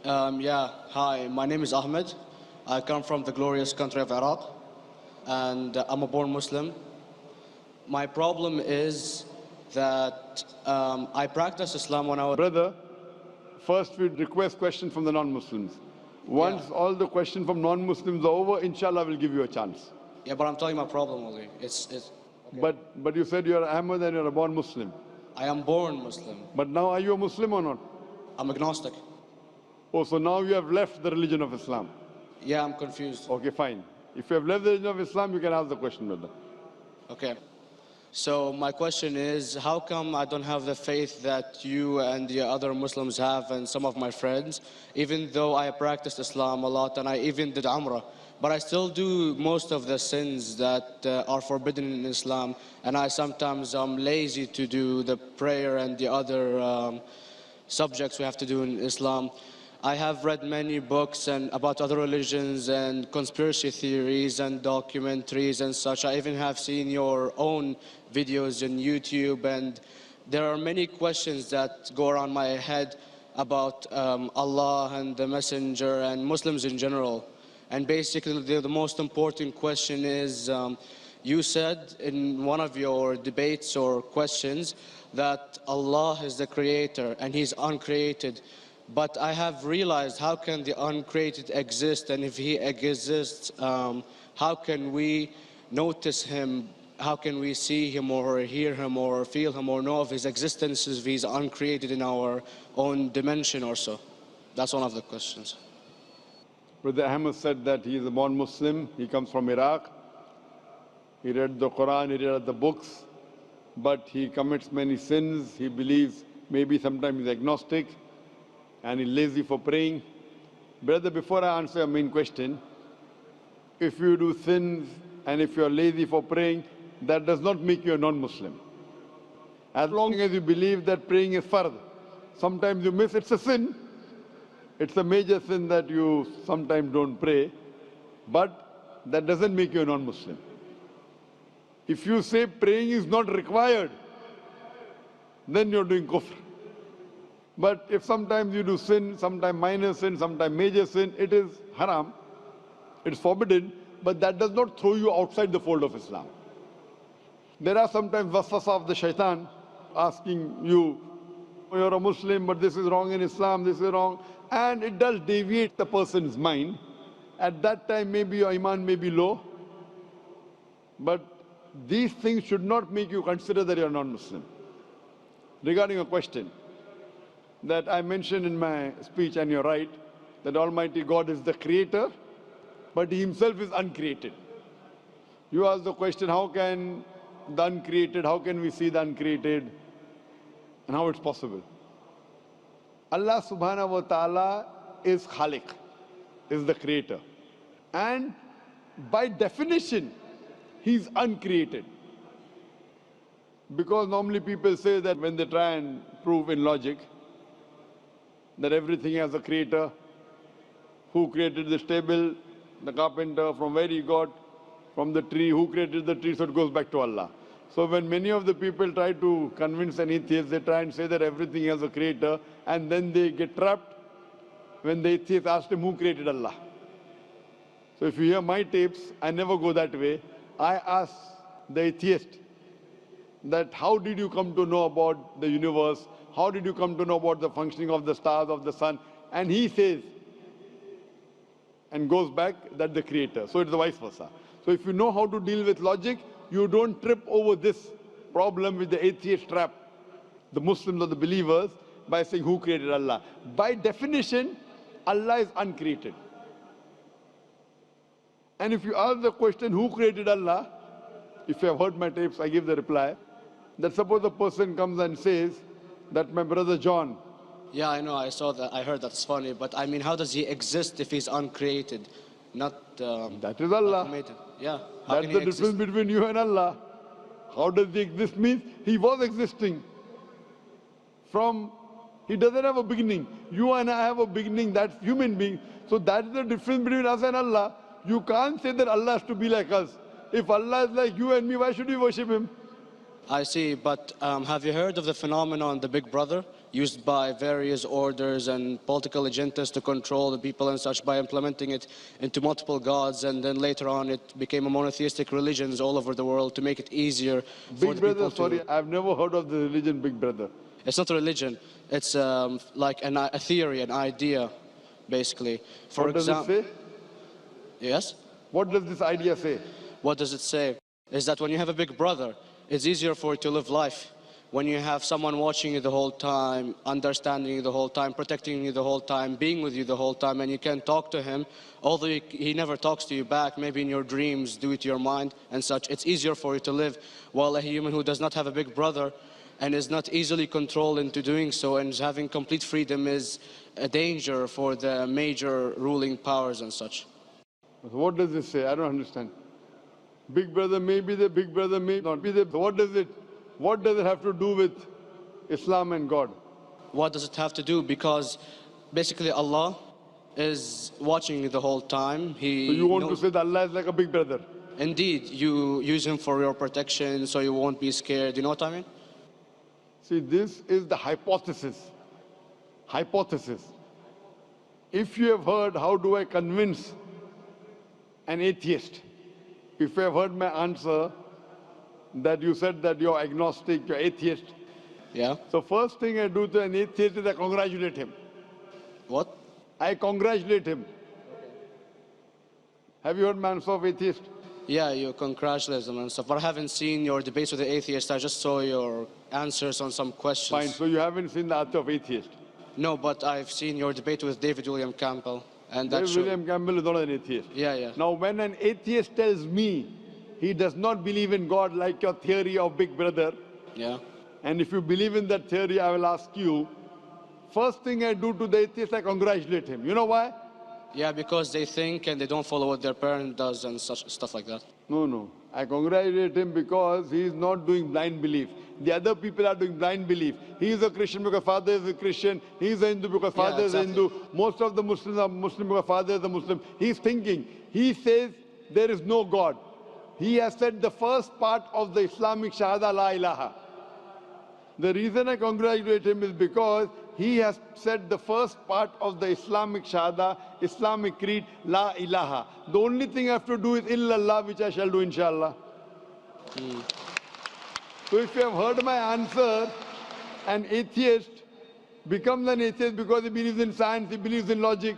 Yeah, hi, my name is Ahmed. I come from the glorious country of Iraq, and I'm a born Muslim. My problem is that I practiced Islam when I was... Brother, first we request questions from the non-Muslims. Once all the questions from non-Muslims are over, inshallah, we'll give you a chance. Yeah, but I'm telling you my problem only. Okay. But you said you're Ahmed and you're a born Muslim. I am born Muslim. But now are you a Muslim or not? I'm agnostic. Oh, so now you have left the religion of Islam. Yeah, I'm confused. Okay, fine. If you have left the religion of Islam, you can ask the question, brother. Okay. So my question is, how come I don't have the faith that you and the other Muslims have and some of my friends, even though I practiced Islam a lot and I even did Umrah, but I still do most of the sins that are forbidden in Islam, and I sometimes am lazy to do the prayer and the other subjects we have to do in Islam. I have read many books and about other religions and conspiracy theories and documentaries and such. I even have seen your own videos on YouTube, and there are many questions that go around my head about Allah and the Messenger and Muslims in general. And basically the most important question is, you said in one of your debates or questions that Allah is the creator and He's uncreated. But I have realized, how can the uncreated exist? And if He exists, how can we notice Him? How can we see Him or hear Him or feel Him or know of His existence if He's uncreated in our own dimension or so? That's one of the questions. Brother Ahmed said that he is a born Muslim. He comes from Iraq. He read the Quran, he read the books, but he commits many sins. He believes maybe sometimes he's agnostic, and he's lazy for praying. Brother, before I answer your main question, if you do sins and if you're lazy for praying, that does not make you a non-Muslim. As long as you believe that praying is fard, sometimes you miss, it's a sin. It's a major sin that you sometimes don't pray, but that doesn't make you a non-Muslim. If you say praying is not required, then you're doing kufr. But if sometimes you do sin, sometimes minor sin, sometimes major sin, it is haram, it's forbidden, but that does not throw you outside the fold of Islam. There are sometimes waswasa of the shaitan asking you, you're a Muslim, but this is wrong in Islam, this is wrong, and it does deviate the person's mind. At that time, maybe your iman may be low, but these things should not make you consider that you're non-Muslim. Regarding a question that I mentioned in my speech, and you're right, that Almighty God is the creator, but He Himself is uncreated. You ask the question, how can the uncreated, how can we see the uncreated, and how it's possible? Allah subhanahu wa ta'ala is Khaliq, is the creator. And by definition, He's uncreated. Because normally people say that when they try and prove in logic that everything has a creator, who created this table, the carpenter, from where he got, from the tree, who created the tree, so it goes back to Allah. So when many of the people try to convince an atheist, they try and say that everything has a creator, and then they get trapped when the atheist asks him who created Allah. So if you hear my tapes, I never go that way. I ask the atheist that how did you come to know about the universe? How did you come to know about the functioning of the stars, of the sun? And he says, and goes back, that the creator. So it's the vice versa. So if you know how to deal with logic, you don't trip over this problem with the atheist trap, the Muslims or the believers, by saying who created Allah. By definition, Allah is uncreated. And if you ask the question, who created Allah? If you have heard my tapes, I give the reply, that suppose a person comes and says that my brother John. Yeah, I know, I saw that, I heard that's funny, but I mean, how does he exist if he's uncreated? Not that is Allah. Yeah. That's the difference between you and Allah. How does he exist? Means he was existing. He doesn't have a beginning. You and I have a beginning, that's human being. So that's the difference between us and Allah. You can't say that Allah has to be like us. If Allah is like you and me, why should we worship Him? I see, but have you heard of the phenomenon, the Big Brother? used by various orders and political agendas to control the people and such by implementing it into multiple gods, and then later on it became a monotheistic religions all over the world to make it easier for Big the Brother, people to... sorry, I've never heard of the religion Big Brother. It's not a religion. It's like a theory, an idea, basically. For What does it say? Yes? What does this idea say? What does it say? Is that when you have a big brother, it's easier for you to live life. When you have someone watching you the whole time, understanding you the whole time, protecting you the whole time, being with you the whole time, and you can talk to him, although he never talks to you back, maybe in your dreams, due to your mind and such, it's easier for you to live. While a human who does not have a big brother and is not easily controlled into doing so and is having complete freedom is a danger for the major ruling powers and such. What does this say? I don't understand. Big brother may be there, big brother may not be there. What does it have to do with Islam and God? What does it have to do? Because basically Allah is watching you the whole time. So you want to say that Allah is like a big brother? Indeed, you use him for your protection so you won't be scared. You know what I mean? See, this is the hypothesis. Hypothesis. If you have heard, how do I convince an atheist? If you have heard my answer, that you said that you're agnostic, you're atheist. Yeah. So first thing I do to an atheist is I congratulate him. What? I congratulate him. Have you heard my answer of atheist? Yeah, you congratulate them and stuff. But I haven't seen your debates with the atheist. I just saw your answers on some questions. Fine, so you haven't seen the answer of atheist? No, but I've seen your debate with David William Campbell. And David William Campbell is not an atheist. Yeah. Now, when an atheist tells me he does not believe in God like your theory of Big Brother, yeah, and if you believe in that theory, I will ask you, first thing I do to the atheist, I congratulate him. You know why? Yeah, because they think and they don't follow what their parent does and such stuff like that. No. I congratulate him because he is not doing blind belief. The other people are doing blind belief. He is a Christian because father is a Christian. He is a Hindu because father is a Hindu. Most of the Muslims are Muslim because father is a Muslim. He is thinking. He says there is no God. He has said the first part of the Islamic Shahada, La ilaha. The reason I congratulate him is because he has said the first part of the Islamic Shahada, Islamic creed, La ilaha. The only thing I have to do is illallah, which I shall do inshallah. So if you have heard my answer, an atheist becomes an atheist because he believes in science, he believes in logic.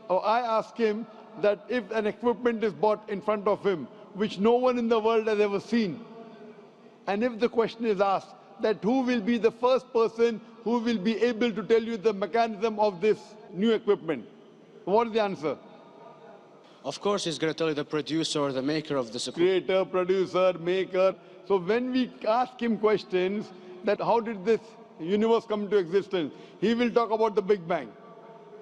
Or I ask him that if an equipment is bought in front of him, which no one in the world has ever seen, and if the question is asked that who will be the first person who will be able to tell you the mechanism of this new equipment, what is the answer? Of course, he's going to tell you the producer or the maker of this equipment. Creator, producer, maker. So when we ask him questions that how did this universe come into existence, he will talk about the Big Bang.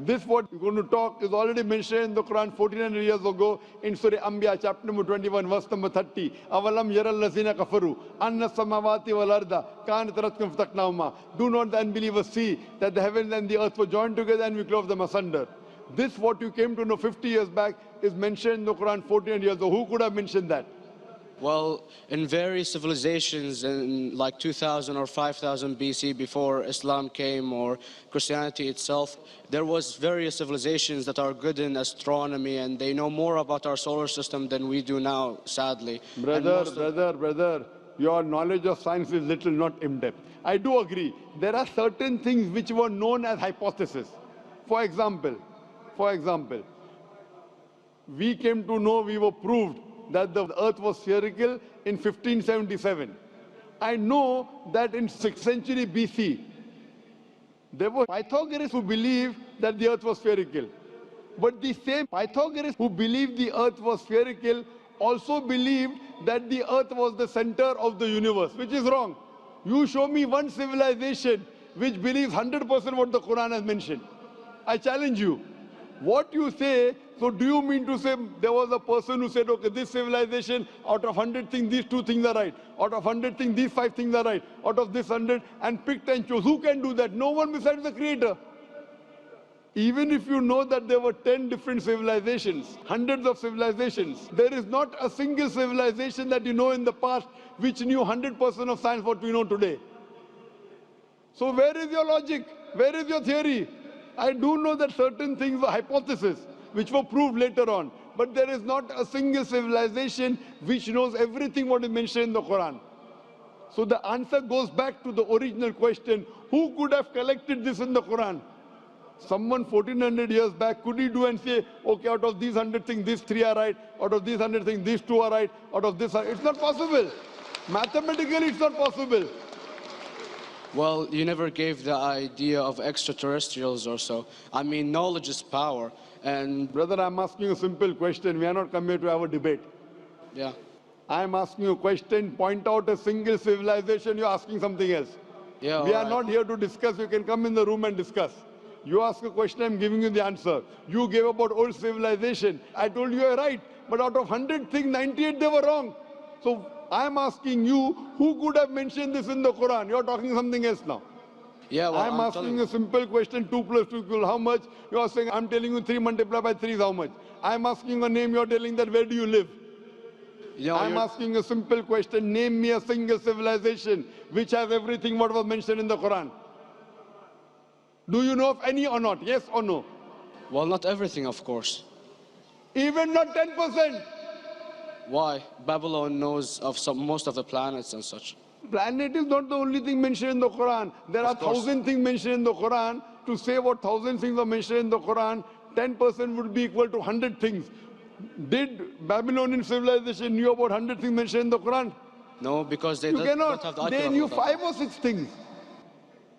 This what we're going to talk is already mentioned in the Quran 1400 years ago in Surah Anbiya chapter number 21 verse number 30. Avalam yaral lazina kafaru anna samawati wal arda kanat ratkum fataqnahuma. Do not the unbelievers see that the heavens and the earth were joined together and we clove them asunder. This what you came to know 50 years back is mentioned in the Quran 1400 years ago. Who could have mentioned that? Well, in various civilizations in like 2000 or 5000 BC before Islam came or Christianity itself, there was various civilizations that are good in astronomy and they know more about our solar system than we do now, sadly. Brother, your knowledge of science is little, not in-depth. I do agree. There are certain things which were known as hypotheses. For example, we came to know, we were proved that the earth was spherical in 1577. I know that in 6th century BC, there were Pythagoreans who believed that the earth was spherical. But the same Pythagoreans who believed the earth was spherical also believed that the earth was the center of the universe, which is wrong. You show me one civilization which believes 100% what the Quran has mentioned. I challenge you. What you say, so do you mean to say there was a person who said, okay, this civilization, out of 100 things, these 2 things are right. Out of 100 things, these 5 things are right. Out of this 100, and picked and chose. Who can do that? No one besides the Creator. Even if you know that there were 10 different civilizations, hundreds of civilizations, there is not a single civilization that you know in the past which knew 100% of science what we know today. So where is your logic? Where is your theory? I do know that certain things were hypotheses, which were proved later on. But there is not a single civilization which knows everything what is mentioned in the Quran. So the answer goes back to the original question, who could have collected this in the Quran? Someone 1400 years back, could he do and say, okay, out of these 100 things, these 3 are right, out of these 100 things, these 2 are right, out of this, it's not possible. Mathematically, it's not possible. Well, you never gave the idea of extraterrestrials or so. I mean, knowledge is power. And brother, I'm asking you a simple question. We are not come here to have a debate. yeah. I'm asking you a question. Point out a single civilization. You're asking something else. Yeah, we are not here to discuss. You can come in the room and discuss. You ask a question, I'm giving you the answer. You gave about old civilization. I told you you're right. But out of 100 things, 98 they were wrong. So I'm asking you, who could have mentioned this in the Quran? You're talking something else now. Yeah, well, I'm asking you a simple question, 2 plus 2 equal how much? You are saying, I'm telling you 3 multiplied by 3 is how much? I'm asking a name, you're telling that where do you live? I'm asking a simple question, name me a single civilization which has everything what was mentioned in the Quran. Do you know of any or not? Yes or no? Well, not everything, of course. Even not 10%. Why? Babylon knows of most of the planets and such. Planet is not the only thing mentioned in the Quran. There are 1,000 things mentioned in the Quran. To say what 1,000 things are mentioned in the Quran, 10% would be equal to 100 things. Did Babylonian civilization knew about 100 things mentioned in the Quran? No, because they don't have the They knew 5 or 6 things.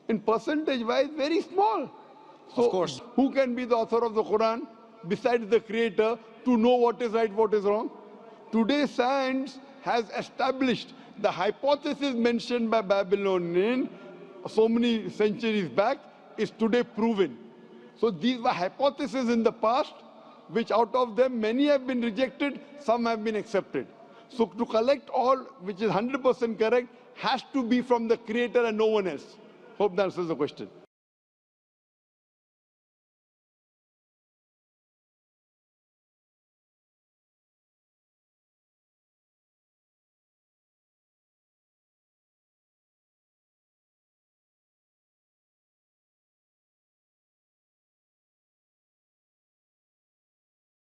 In percentage-wise, very small. So, of course. Who can be the author of the Quran besides the creator to know what is right, what is wrong? Today, science has established the hypothesis mentioned by Babylonian so many centuries back is today proven. So these were hypotheses in the past, which out of them many have been rejected, some have been accepted. So to collect all which is 100% correct has to be from the creator and no one else. Hope that answers the question.